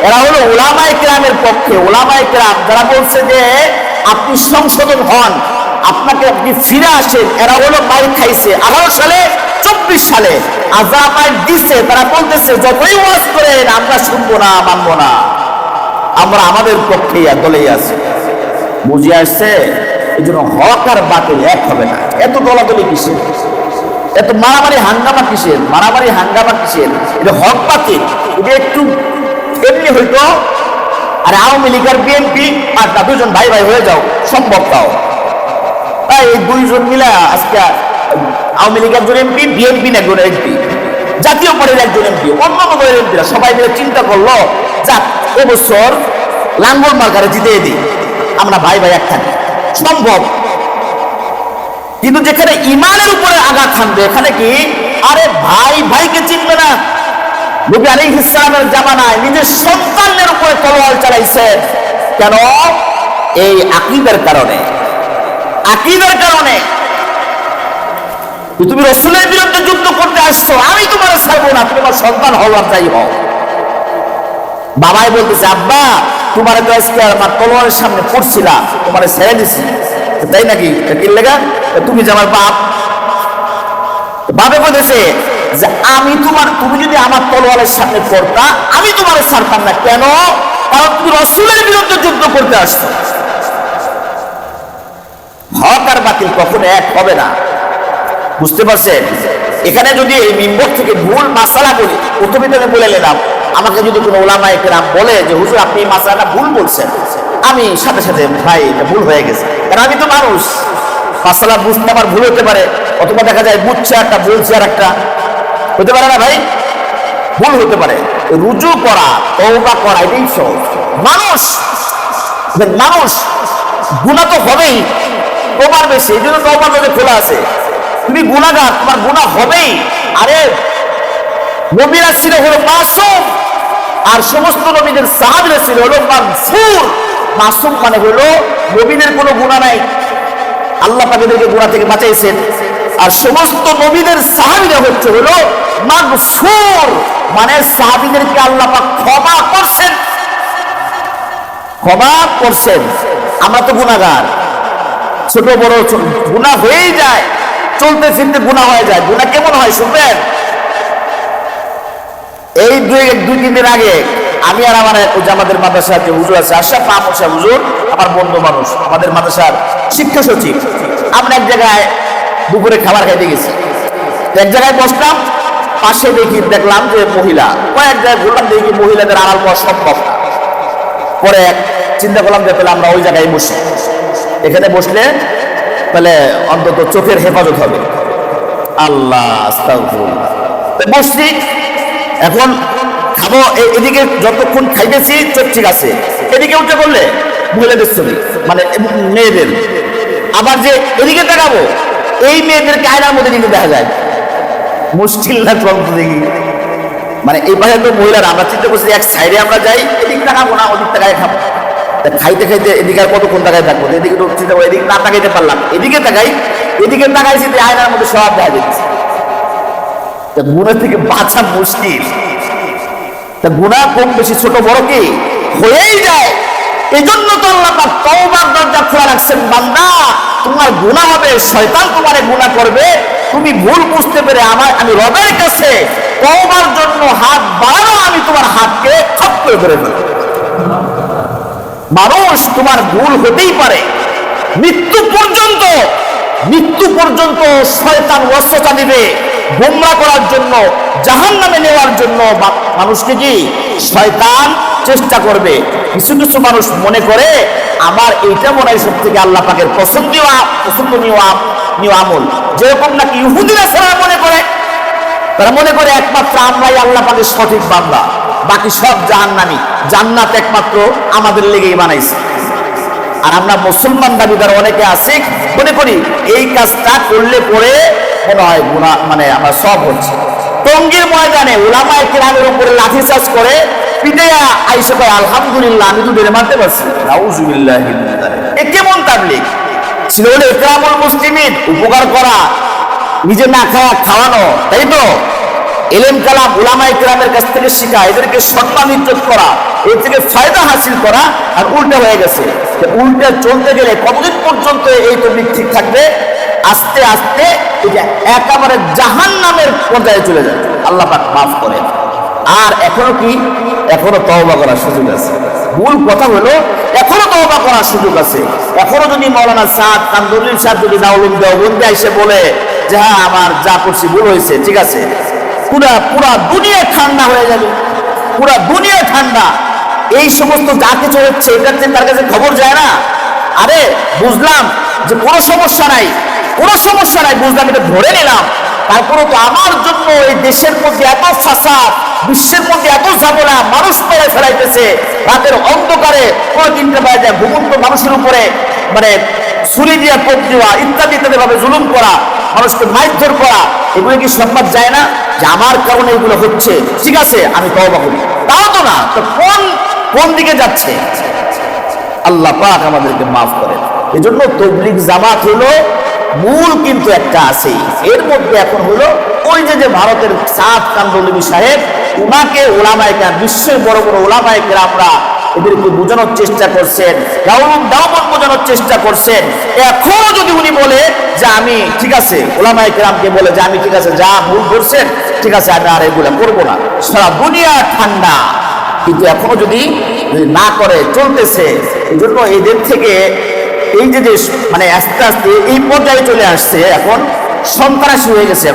A: এরা হলো উলামায়ে কেরামের পক্ষে। উলামায়ে কেরাম যারা বলছে যে আপনি সংশোধন হন, আপনাকে আপনি ফিরে আসেন, এরা হলো মায়ের খাইছে 18 সালে 24 সালে। আর যারা মায়ের দিচ্ছে তারা বলতেছে যতই ওয়াজ করেন আমরা শুনবো না, মানবো না, আমরা আমাদের পক্ষেই দলেই আছি। বুঝে আসছে? এই জন্য হক আর বাতিল এক হবে না। এত দলাদলি কিসের, এত মারামারি হাঙ্গামা কিসের, মারামারি হাঙ্গামা কিসের? এটা হক বাতিল এটা একটু এমনি হইতো। আর আওয়ামী লীগ আর বিএনপি আর দুজন ভাই ভাই হয়ে যাও, সম্ভব তাও। তাই এই দুইজন মিলে আজকে আওয়ামী লীগ একজন এমপি, বিএনপি একজন এমপি, জাতীয় পার্টির একজন এমপি, অন্য দলের এমপিরা সবাই মিলে চিন্তা করলো যাক এবছর লাঙ্গল মার্কারে জিতে দিই, আমরা ভাই ভাই একখানে। সম্ভব। কিন্তু যেখানে ইমানের উপরে আঘাত হানবে, এখানে কি আরে ভাই ভাইকে চিনবে না? নবী আলাইহিস সালামের জামানায় নিজের সন্তানের উপরে তলোয়ার চালাইছেন। কেন? এই আকীদার কারণে। আকীদার কারণে তুমি রাসূলের বিরুদ্ধে যুদ্ধ করতে আসছো, আমি তোমার ছাড়বো না, তুমি আমার সন্তান হও আর যাই হও। বাবাই বলতেছে আব্বা তোমার তো আজকে আমার তলোয়ারের সামনে পড়ছিলা, তোমার ছেড়ে দিছি, তাই নাকি? কি লেগা তুমি যে আমার বাপ। বাবা বলেছে যে তুমি যদি আমার তলোয়ারের সামনে পড়তা আমি তোমার ছাড়তাম না। কেন? কারণ তুমি রাসূলের বিরুদ্ধে যুদ্ধ করতে আসছো। হক আর বাতিল কখনো এক হবে না। বুঝতে পারছেন? এখানে যদি এই মিম্বর থেকে ভুল মাসালা বলি, প্রথমে আমি বলে নিলাম, আমাকে যদি কোনো উলামায়ে কেরাম বলে যে হুজুর আপনি এই মাসালাটা ভুল বলছেন, আমি সাথে সাথে ভাই এটা ভুল হয়ে গেছে, কারণ আমি তো মানুষ, মাসালা বুঝতে আমার ভুল হতে পারে, অথবা দেখা যায় বুঝছে একটা বলছে আর একটা, হতে পারে না ভাই? ভুল হতে পারে। রুজু করা, তওবা করা এটাই সহজ। মানুষ মানুষ গুনাহ তো হবেই, তোমার বেশি, এই জন্য তওবা যদি খোলা আছে, তুমি গুনাহগার, তোমার গুনাহ হবেই। আরে নবীরা ছিল হলো মাসুম, আর সমস্ত নবীদের সাহাবীরা ছিল হলো মাগফুর। মাসুম মানে হলো নবীদের কোনো গুনাহ নাই, আল্লাহ পাক এদেরকে গুনাহ থেকে বাঁচাইছেন। আর সমস্ত নবীদের সাহাবীরা হচ্ছে হলো মাগফুর, মানে সাহাবীদেরকে আল্লাহ পাক ক্ষমা করছেন, ক্ষমা করছেন। আমরা তো গুনাহগার, ছোট বড় গুনাহ হয়েই যায়, চলতে ফিরতে গুনাহ হয়ে যায়। গুনাহ কেমন হয় শুনবেন? এই দুই তিন দিন আগে আমি আর আমার আমাদের মাদ্রাসার যে হুজুর আছে আশরাফ মাহমুদ সাহেব হুজুর, আমার বন্ধু মানুষ, আমাদের মাদ্রাসার শিক্ষা সচিব, আমরা এক জায়গায় দুপুরে খাবার খাইতে গেছি। এক জায়গায় বসলাম, পাশে দেখলাম যে মহিলা, কয়েক জায়গায় ঘুরলাম, দেখি মহিলাদের আড়াল করা সম্ভব না। পরে চিন্তা করলাম যে তাহলে আমরা ওই জায়গায় বসি, এখানে বসলে তাহলে অন্তত চোখের হেফাজত হবে। আল্লাহ আস্তাগফিরুল্লাহ। বসছি, এখন খাবো, এদিকে যতক্ষণ খাইতেছি চোখ ঠিক আছে, এদিকে উঠে করলে মহিলাদের ছবি, মানে মেয়েদের, আবার যে এদিকে তাকাবো এই মেয়েদেরকে আয়নার মধ্যে কিন্তু দেখা যায়। মুশকিল না চলতে দেখি, মানে এই পাশে তো মহিলারা, আমরা চিন্তা করছি এক সাইডে আমরা যাই, এদিক তাকাবো না ওদিক তাকায় খাবো, খাইতে খাইতে এদিকে আর কতক্ষণ তাকাই থাকবো, এদিকে চিন্তা করে এদিকে না তাকাইতে পারলাম, এদিকে তাকাই, এদিকে তাকাইছি আয়নার মধ্যে সব দেখা যাচ্ছে। গুনাহ থেকে বাঁচা মুশকিল। তা গুনাহ কম বেশি ছোট বড় কি হয়েই যায়। এই জন্য তো আল্লাহ পাক তওবার দরজা খোলা রাখছেন, বান্দা তোমার গুনাহ হবে, শয়তান তোমারে গুনাহ করবে, তুমি ভুল বুঝতে পেরে আমি রবের কাছে তওবার জন্য হাত বাড়ানো, আমি তোমার হাতকে খপ করে ধরে ফেলব। মানুষ তোমার ভুল হতেই পারে, মৃত্যু পর্যন্ত শয়তান ওয়াসওয়াসা দিবে গোমরাহ করার জন্য, জাহান্নামে নেওয়ার জন্য মানুষকে কি শয়তান চেষ্টা করবে। কিছু কিছু মানুষ মনে করে আমার এইটা মনে হয় সব থেকে আল্লাহ পাকের পছন্দনীয় আমল, যেরকম নাকি ইহুদিরা সারা মনে করে। তারা মনে করে একমাত্র আমরাই আল্লাহ পাকের সঠিক বান্দা, বাকি সব জাহান্নামী, জান্নাত একমাত্র আমাদের লেগেই বানাইছে। আর আমরা মুসলমান দাবিদার অনেকে আছি, মনে করি এই কাজটা করলে পরে মনে হয় গুনাহ, মানে আমার সব হচ্ছে। টঙ্গীর ময়দানে উলামায়ে কেরামের উপরে লাঠিচার্জ করে পিটাইয়া আইসা কয় আলহামদুলিল্লাহ আমি তো ডেরে মারতে পারছি। নাউজুবিল্লাহি মিন যালিক। এ কেমন তাবলীগ ছিল? বলে ইকরামুল মুসলিমিন, উপকার করা, নিজে না খাওয়ানো, তাই তো? ইলম কালাম উলামায়ে কেরামের কাছ থেকে শেখা, এদেরকে সম্মান ইজ্জত করা, এর থেকে ফায়দা হাসিল করা। আর উল্টা হয়ে গেছে, উল্টা চলতে গেলে কতদিন পর্যন্ত এই তাবলীগ ঠিক থাকবে? আস্তে আস্তে এটা একেবারে জাহান্নামের পর্যায়ে চলে যায়। আল্লাহ পাক মাফ করে। আর এখনো তওবা করার সুযোগ আছে। মূল কথা হলো এখনো তওবা করার সুযোগ আছে। এখনো যদি মাওলানা সাদ কান্দুলি সাহেব যদি নাউলুম দেওবন্দি এসে বলে যে হ্যাঁ আমার যা করছি ভুল হয়েছে, ঠিক আছে, পুরা দুনিয়া ঠান্ডা হয়ে যাবে, পুরা দুনিয়া ঠান্ডা। এই সমস্ত যা কিছু হচ্ছে এটার যে তার কাছে খবর যায় না। আরে বুঝলাম যে কোনো সমস্যা নাই, বুঝলাম, এটা ধরে নিলাম। তারপরে তো আমার জন্য এই দেশের মধ্যে এত ফাসাদ, বিশ্বের মধ্যে এত ঝামেলা, মানুষ মেরে ফেলাইতেছে, রাতের অন্ধকারে কোনো তিনটে বাজে ঘুমন্ত মানুষের উপরে মানে ছুরি দিয়ে কোপ দেওয়া, ইত্যাদি ভাবে জুলুম করা, মানুষকে মারধর করা, এগুলো কি সম্মান যায় না যে আমার কারণে এগুলো হচ্ছে? ঠিক আছে, আমি তওবা করি, তাও তো না। তো কোন দিকে যাচ্ছে? আল্লাহ পাক আমাদেরকে মাফ করেন। এজন্য তাবলীগ জামাত হলো মূল, কিন্তু একটা আছে এর মধ্যে। এখন হলো ওই যে ভারতের সাদ কান্দুলি সাহেব, উনাকে উলামায়ে কেরাম, বিশ্বের বড় বড় উলামায়ে কেরামরা এদেরকে বোঝানোর চেষ্টা করছেন, দাওয়াত বোঝানোর চেষ্টা করছেন। এখনো যদি উনি বলে যে আমি ঠিক আছে, উলামায়ে কেরামকে বলে যে আমি ঠিক আছে, যা ভুল করছেন ঠিক আছে, আমি আর এগুলো করবো না, সারা দুনিয়া ঠান্ডা, কিন্তু এখনো যদি না করে চলতেছে। এই জন্য এদের থেকে এই যে মানে আস্তে আস্তে এই পর্যায়ে চলে আসছে, এখন সন্ত্রাসী হয়ে গেছে।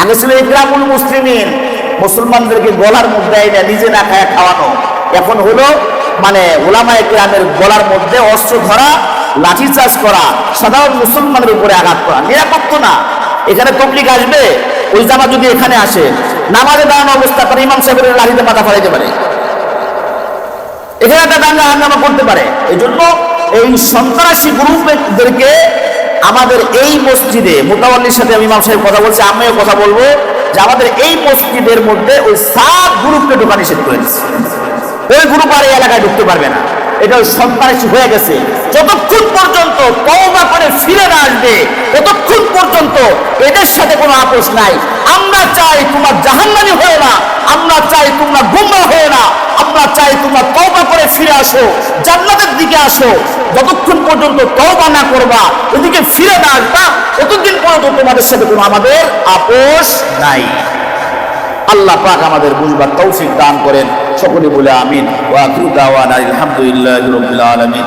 A: আগে ছিল ইকরামুল মুসলিমিন, মুসলমানদেরকে গলার মধ্যে এনে নিজে না খায় খাওয়ানো। এখন হলো মানে উলামায়ে কেরামের গলার মধ্যে অস্ত্র ধরা, লাঠিচার্জ করা, সাধারণ মুসলমানের উপরে আঘাত করা। নিরাপত্ত না। এখানে তাবলীগ আসবে, ওই জামা যদি এখানে আসে, নামাজে দাঁড়ানো অবস্থা করে ইমাম সাহেবের লাঠিতে মাথা ফালাইতে পারে, এখানে একটা দাঙ্গা হাঙ্গামা করতে পারে। এই জন্য এই সন্ত্রাসী গ্রুপদেরকে আমাদের এই মসজিদে, মোতাওয়াল্লির সাথে আমি ইমাম সাহেব কথা বলছি, আমিও কথা বলবো, যে আমাদের এই মসজিদের মধ্যে ওই 7 গ্রুপকে ঢোকা নিষেধ করে দিচ্ছে। ওই গ্রুপ আর এই এলাকায় ঢুকতে পারবে না। এটা ওই সন্ত্রাসী হয়ে গেছে। যতক্ষণ পর্যন্ত তওবা করে ফিরে না আসবে, ততক্ষণ পর্যন্ত এদের সাথে কোনো আপোষ নাই। আমরা চাই তোমরা জাহান্নামী হয়ে না, আমরা চাই তোমরা গোমরাহ হয়ে না, আমরা চাই তোমরা তওবা করে ফিরে আসো, জান্নাতের দিকে আসো। যতক্ষণ পর্যন্ত তওবা না করবা, ওদিকে ফিরে না আসবা, ততদিন পর্যন্ত তোমাদের সাথে কোনো আমাদের আপোষ নাই। আল্লাহ পাক আমাদের বুঝবার তৌফিক দান করেন। সকলে বলে আমিন। ওয়া আখিরু দাওয়ানা আলহামদুলিল্লাহি রাব্বিল আলামিন।